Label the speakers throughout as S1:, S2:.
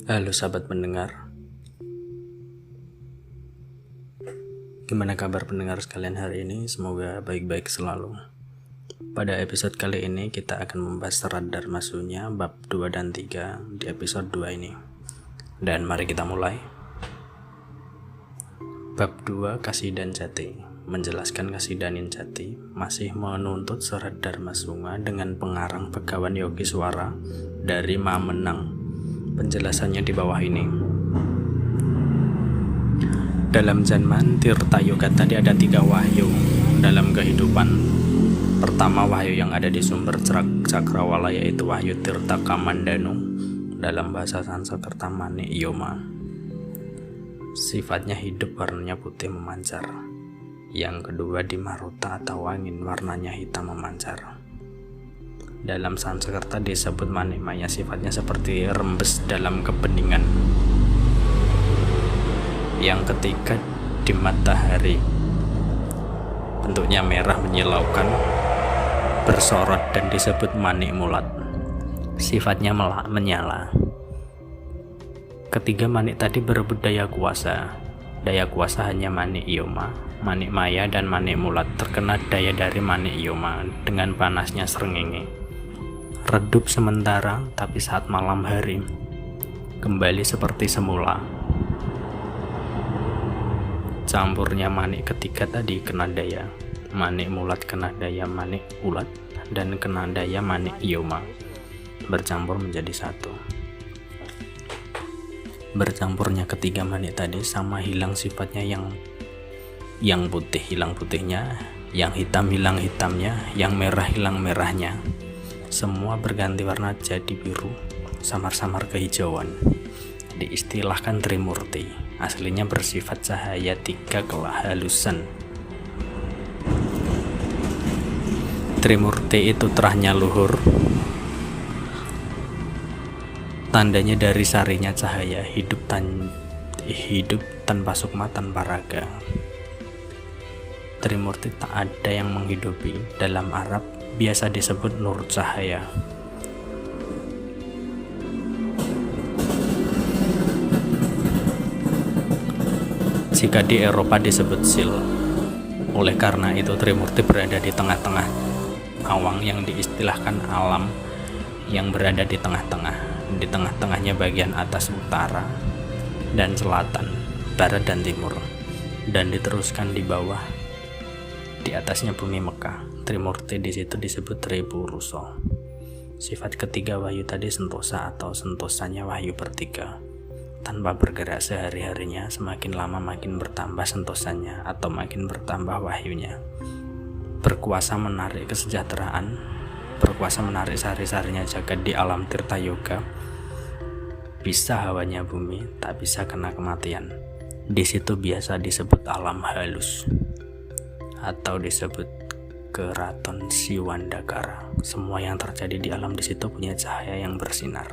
S1: Halo sahabat pendengar, gimana kabar pendengar sekalian hari ini? Semoga baik-baik selalu. Pada episode kali ini kita akan membahas Serat Dharma Sunya bab 2 dan 3 di episode 2 ini. Dan mari kita mulai. Bab 2 Kasidan Jati menjelaskan Kasidanin Jati masih menuntut Serat Dharma Sunga dengan pengarang Begawan Yogi Swara dari Mamenang. Penjelasannya di bawah ini. Dalam zaman Tirta Yoga tadi ada 3 wahyu dalam kehidupan. Pertama, wahyu yang ada di sumber Cakrawala yaitu wahyu Tirta Kamandanu, dalam bahasa Sanskerta Manik Yoma. Sifatnya hidup, warnanya putih memancar. Yang kedua di Maruta atau angin, warnanya hitam memancar. Dalam Sanskerta disebut Manikmaya, sifatnya seperti rembes dalam kebeningan. Yang ketiga di Matahari, bentuknya merah menyilaukan, bersorot dan disebut Manik Mulat, sifatnya menyala. Ketiga manik tadi berebut daya kuasa. Daya kuasa hanya Manik Yoma, Manik Maya dan Manik Mulat terkena daya dari Manik Yoma dengan panasnya srengenge. Redup sementara, tapi saat malam hari kembali seperti semula. Campurnya manik ketiga tadi kena daya Manik Mulat, kena daya Manik Ulat, dan kena daya Manik Yoma, bercampur menjadi satu. Bercampurnya ketiga manik tadi sama hilang sifatnya, yang putih hilang putihnya, yang hitam hilang hitamnya, yang merah hilang merahnya. Semua berganti warna jadi biru, samar-samar kehijauan. Diistilahkan Trimurti, aslinya bersifat cahaya 3 kelahalusan. Trimurti itu terahnya luhur, tandanya dari sarinya cahaya, hidup tanpa sukma, tanpa raga. Trimurti tak ada yang menghidupi, dalam Arab biasa disebut nur cahaya. Jika di Eropa disebut sil. Oleh karena itu Trimurti berada di tengah-tengah awang yang diistilahkan alam, yang berada di tengah-tengah. Di tengah-tengahnya bagian atas utara dan selatan, barat dan timur, dan diteruskan di bawah. Di atasnya bumi Mekah. Trimurti di situ disebut Tripurusa. Sifat ketiga wahyu tadi sentosa atau sentosanya wahyu bertiga. Tanpa bergerak sehari-harinya, semakin lama makin bertambah sentosanya atau makin bertambah wahyunya. Berkuasa menarik kesejahteraan, berkuasa menarik sari-sarinya jagat di alam Tirta Yoga. Bisa hawanya bumi, tak bisa kena kematian. Di situ biasa disebut alam halus atau disebut Keraton Siwandagara. Semua yang terjadi di alam di situ punya cahaya yang bersinar.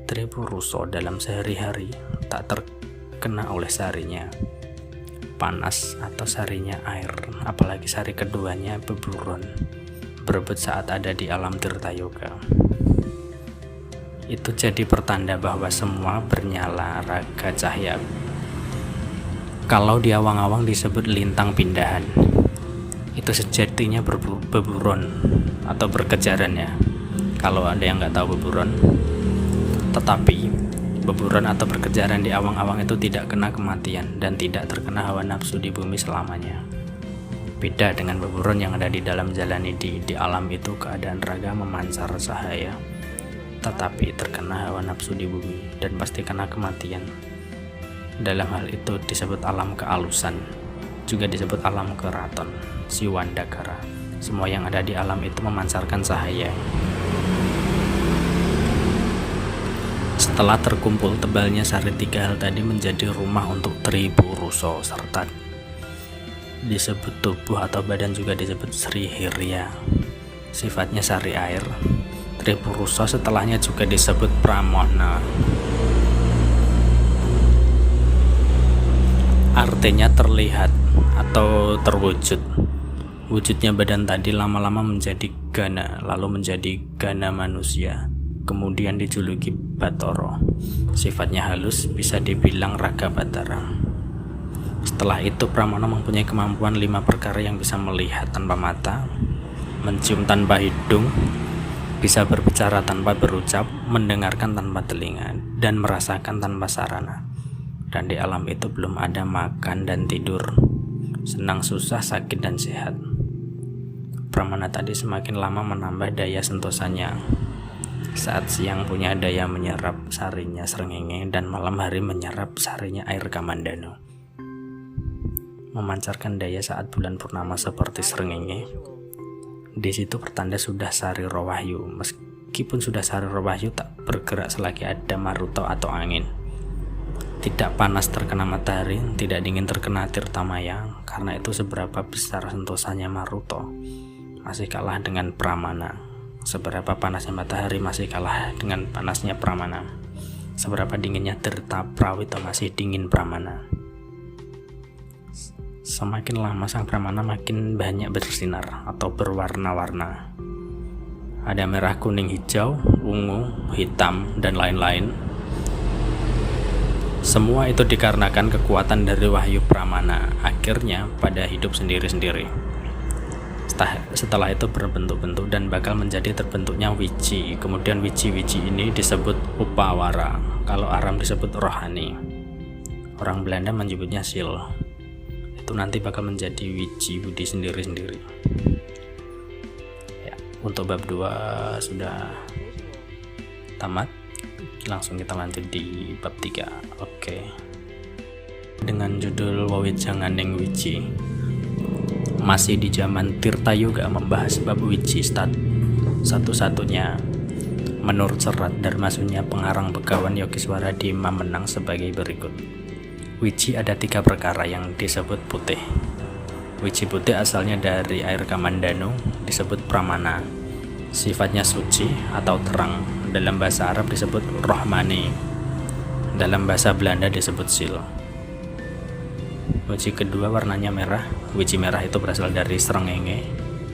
S1: Tripurusa dalam sehari-hari tak terkena oleh sarinya panas atau sarinya air, apalagi sari keduanya beburon, berebut saat ada di alam Tirta Yoga. Itu jadi pertanda bahwa semua bernyala raga cahaya. Kalau di awang-awang disebut lintang pindahan, itu sejatinya beburon atau berkejaran ya. Kalau ada yang nggak tahu beburon, tetapi beburon atau berkejaran di awang-awang itu tidak kena kematian dan tidak terkena hawa nafsu di bumi selamanya. Beda dengan beburon yang ada di dalam jalani di alam itu keadaan raga memancar cahaya, tetapi terkena hawa nafsu di bumi dan pasti kena kematian. Dalam hal itu disebut alam kealusan, juga disebut alam keraton Siwandagara. Semua yang ada di alam itu memancarkan cahaya. Setelah terkumpul tebalnya sari 3 hal tadi menjadi rumah untuk Tripurusa, serta disebut tubuh atau badan juga disebut Sri Hirya. Sifatnya sari air. Tripurusa setelahnya juga disebut Pramana. Artinya terlihat atau terwujud. Wujudnya badan tadi lama-lama menjadi gana, lalu menjadi gana manusia. kemudian dijuluki Bathara. Sifatnya halus, bisa dibilang raga Bathara. Setelah itu Pramana mempunyai kemampuan 5 perkara yang bisa melihat tanpa mata, mencium tanpa hidung, bisa berbicara tanpa berucap, mendengarkan tanpa telinga, dan merasakan tanpa sarana. Dan di alam itu belum ada makan dan tidur, senang susah, sakit dan sehat. Pramana tadi semakin lama menambah daya sentosannya. Saat siang punya daya menyerap sarinya srengenge, dan malam hari menyerap sarinya air Kamandanu. Memancarkan daya saat bulan purnama seperti srengenge. Di situ pertanda sudah sari roh wahyu. Meskipun sudah sari roh wahyu, tak bergerak selagi ada maruto atau angin. Tidak panas terkena matahari, tidak dingin terkena tirta maya. Karena itu seberapa besar sentosanya maruto masih kalah dengan Pramana. Seberapa panasnya matahari masih kalah dengan panasnya Pramana. Seberapa dinginnya tirta prawito masih dingin Pramana. Semakin lama sang Pramana makin banyak bersinar atau berwarna-warna. Ada merah, kuning, hijau, ungu, hitam, dan lain-lain. Semua itu dikarenakan kekuatan dari wahyu Pramana. Akhirnya pada hidup sendiri-sendiri. Setelah itu berbentuk-bentuk dan bakal menjadi terbentuknya wiji. Kemudian wiji-wiji ini disebut upawara. Kalau Aram disebut rohani. Orang Belanda menyebutnya sil. Itu nanti bakal menjadi wiji budi sendiri-sendiri. Ya, untuk bab 2 sudah tamat. Langsung kita lanjut di bab 3. Oke. Dengan judul Wawijanganing Wiji. Masih di zaman Tirta Yuga membahas bab wiji satu-satunya. Menurut serat Dharmasunya pengarang Begawan Yogiswara Dima Menang sebagai berikut. Wiji ada 3 perkara yang disebut putih. Wiji putih asalnya dari air Kamandanu, disebut Pramana. Sifatnya suci atau terang. Dalam bahasa Arab disebut rohmani. Dalam bahasa Belanda disebut sil. Wiji kedua warnanya merah. Wiji merah itu berasal dari srengenge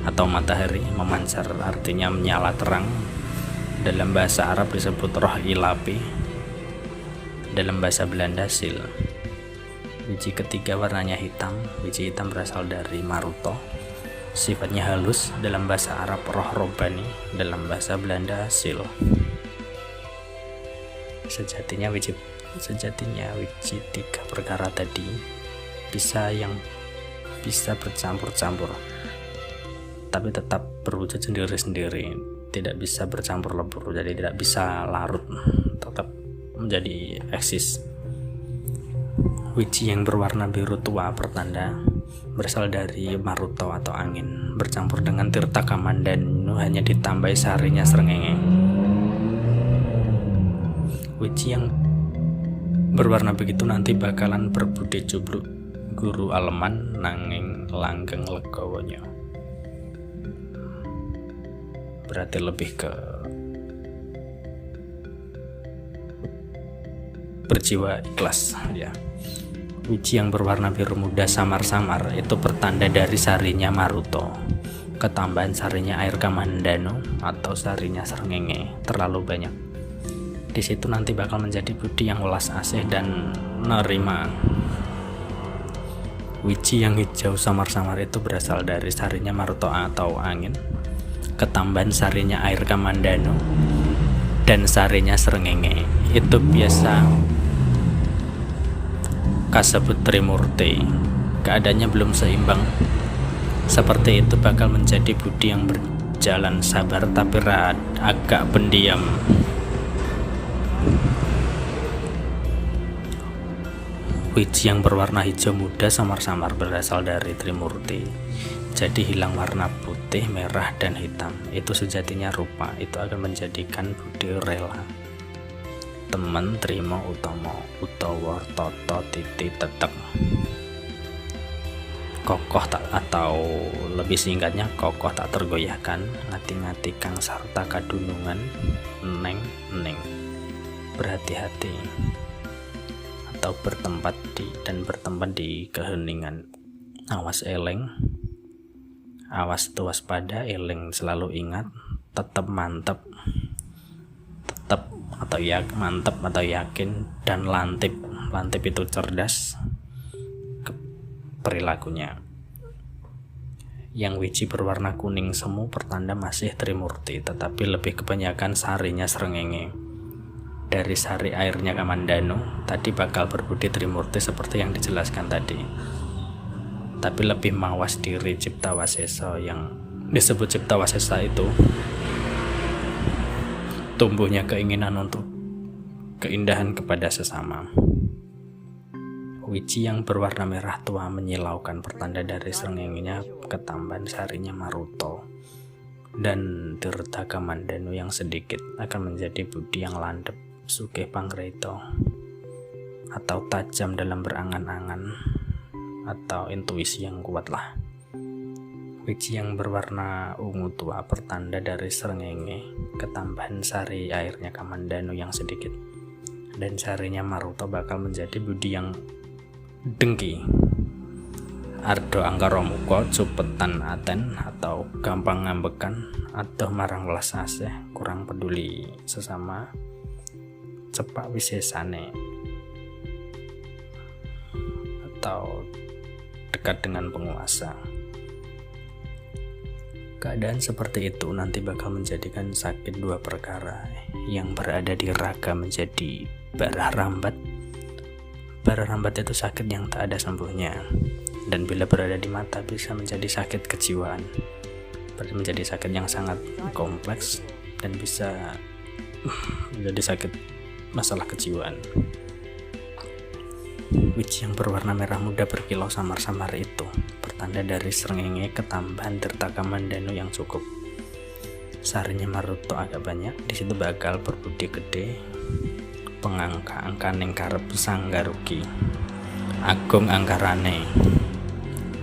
S1: atau matahari, memancar artinya menyala terang. Dalam bahasa Arab disebut roh ilapi. Dalam bahasa Belanda sil. Wiji ketiga warnanya hitam. Wiji hitam berasal dari maruto. Sifatnya halus. Dalam bahasa Arab roh robani. Dalam bahasa Belanda sil. Sejatinya wiji 3 perkara tadi bisa bercampur-campur, tapi tetap berwujud sendiri-sendiri, tidak bisa bercampur lebur, jadi tidak bisa larut, tetap menjadi eksis. Wiji yang berwarna biru tua pertanda berasal dari maruto atau angin, bercampur dengan tirta Kamandanu, hanya ditambahi sarinya srengenge. Wiji yang berwarna begitu nanti bakalan berbudi jubluk guru aleman nanging langgeng legawanya. Berarti lebih ke berjiwa ikhlas ya. Wiji yang berwarna biru muda samar-samar itu pertanda dari sarinya maruto. Ketambahan sarinya air Kamandanu atau sarinya srengenge terlalu banyak. Di situ nanti bakal menjadi budi yang welas asih dan nerima. Wiji yang hijau samar-samar itu berasal dari sarinya maruto atau angin, ketambahan sarinya air Kamandanu, dan sarinya srengenge. Itu biasa kasebut Trimurti. Keadaannya belum seimbang. Seperti itu bakal menjadi budi yang berjalan sabar tapi agak pendiam. Wiji yang berwarna hijau muda samar-samar berasal dari Trimurti. Jadi hilang warna putih, merah, dan hitam. Itu sejatinya rupa. Itu akan menjadikan budi rela. Temen trimo utomo, utawa toto titi tetek. Kokoh tak, atau lebih singkatnya kokoh tak tergoyahkan, ngati-ngati kang sarta kadunungan, neng. Berhati-hati. Atau bertempat di keheningan. Awas eleng, awas tuas pada, eling selalu ingat, tetap mantap, mantap atau yakin, dan lantip itu cerdas perilakunya. Yang wiji berwarna kuning semu pertanda masih Trimurti, tetapi lebih kebanyakan sarinya srengenge. Dari sari airnya Kamandanu tadi bakal berbudi Trimurti seperti yang dijelaskan tadi, tapi lebih mawas diri Ciptawasesa. Yang disebut Ciptawasesa itu tumbuhnya keinginan untuk keindahan kepada sesama. Wiji yang berwarna merah tua menyilaukan pertanda dari srengengenya ketambahan sarinya Maruto, dan Tirta Kamandanu yang sedikit akan menjadi budi yang landep sugih pangreto, atau tajam dalam berangan-angan, atau intuisi yang kuat lah. Wiji yang berwarna ungu tua pertanda dari srengenge ketambahan sari airnya Kamandanu yang sedikit, dan sarinya Maruto bakal menjadi budi yang dengki, ardo angkara muka, cupetan aten atau gampang ngambekan, atau marang welas asih, kurang peduli sesama, cepak wisesane, atau dekat dengan penguasa. Keadaan seperti itu nanti bakal menjadikan sakit dua perkara yang berada di raga menjadi barah rambat. Barah rambat itu sakit yang tak ada sembuhnya, dan bila berada di mata bisa menjadi sakit kejiwaan, menjadi sakit yang sangat kompleks dan bisa menjadi sakit masalah kejiwaan. Wiji yang berwarna merah muda berkilau samar-samar itu pertanda dari srengenge ketambahan Tirta Kamandanu yang cukup. Sarinya Maruto agak banyak, di situ bakal berbudi gede, pengangka-angkaning karep sanggaruki, agung angkarane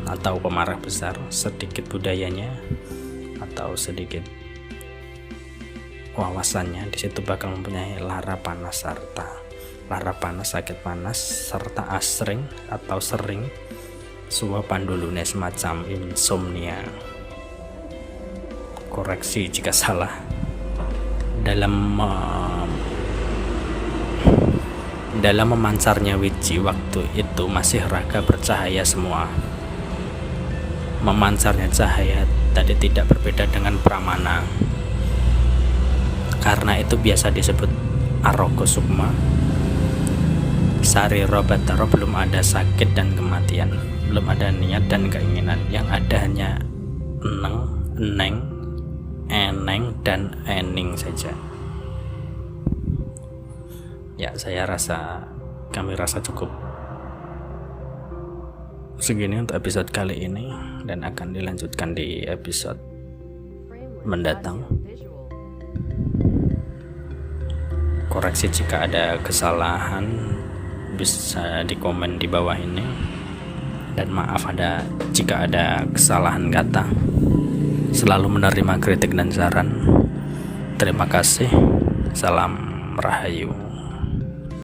S1: atau pemarah besar, sedikit budayanya atau sedikit wawasannya, di situ bakal mempunyai lara panas sakit panas serta asring atau sering suwa pandulune semacam insomnia. Koreksi jika salah. Dalam memancarnya wiji waktu itu masih raga bercahaya semua. Memancarnya cahaya tadi tidak berbeda dengan pramana, karena itu biasa disebut arogo sukma. Sari Robataro belum ada sakit dan kematian, belum ada niat dan keinginan, yang ada hanya eneng, eneng, dan ening saja. Ya, kami rasa cukup segini untuk episode kali ini, dan akan dilanjutkan di episode mendatang. Koreksi jika ada kesalahan bisa di komen di bawah ini, dan maaf jika ada kesalahan kata. Selalu menerima kritik dan saran. Terima kasih. Salam Rahayu.